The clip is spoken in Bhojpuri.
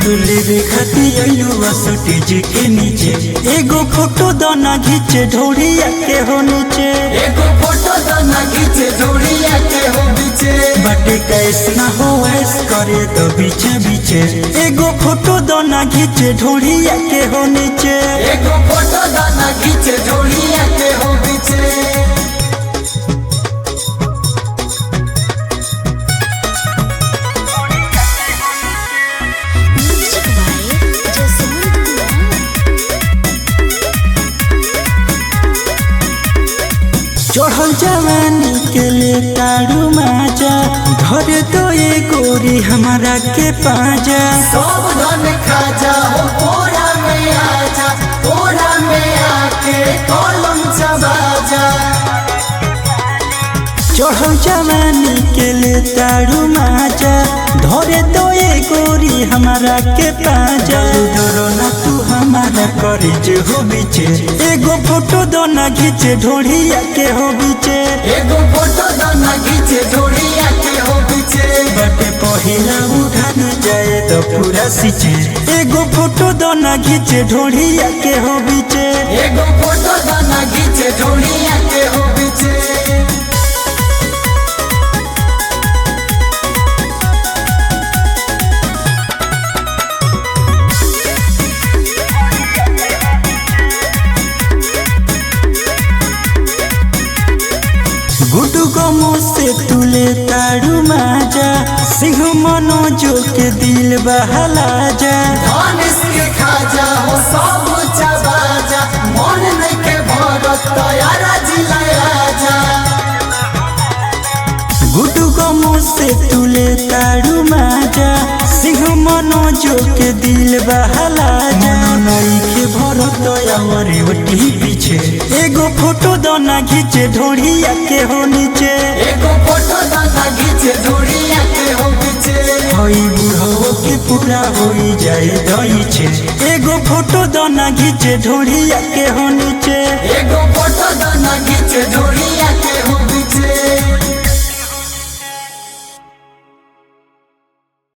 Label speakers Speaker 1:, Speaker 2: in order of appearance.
Speaker 1: तुले खाती आइलू स्टेज के नीचे एगो फोटो दाना घीचे ढोड़िया के हो नीचे
Speaker 2: एगो फोटो दाना खींचे जोड़िया के हो बीचे
Speaker 1: बटे कैसना हो ऐस करे तो बीचे बीचे एगो फोटो दाना घीचे ढोड़िया के हो नीचे
Speaker 2: एगो फोटो दाना खींचे जोड़िया के हो बीचे
Speaker 1: चढ़ल जवानी के ले तारू माजा घर तो ये गोरी हमारा के पाजा
Speaker 2: सब धन खा जा हो कोरा में आजा कोरा में आके कलम चबा जा
Speaker 1: चढ़ल जवानी के ले तारू माजा धरे तो ये गोरी हमारा के पाजा डरो ना तू हमारा करे जे हो बीचे एगो फोटो दोना घीचे ढोड़िया के हो बीचे
Speaker 2: एगो फोटो दाना खींचे जोड़िया के हो बीचे
Speaker 1: बटे पहिला उठान जाए तो पूरा सींचे एगो फोटो दोना घीचे ढोड़िया के हो बीचे
Speaker 2: एगो फोटो दाना खींचे जोड़िया के हो बीचे
Speaker 1: गुडू गमो से तुले तारू माजा सिंह मनोजो के दिल बहला जा
Speaker 2: धनुष के खा जा हो सब चबा जा मन नहीं के भरत तैयारा जिलाया जा
Speaker 1: गुडू गमो से तुले तारू माजा सिंह मनोजो के दिल बहला जा नई के भरत हमारे ओटी पीछे एगो फोटो दाना घीचे ढोड़िया के हो नीचे
Speaker 2: एगो फोटो दाना खींचे जोड़िया के हो बीचे
Speaker 1: हई बुढ़ो के पूरा होई जाए दई छे एगो फोटो दाना घीचे ढोड़िया के हो नीचे
Speaker 2: एगो फोटो दाना खींचे जोड़िया के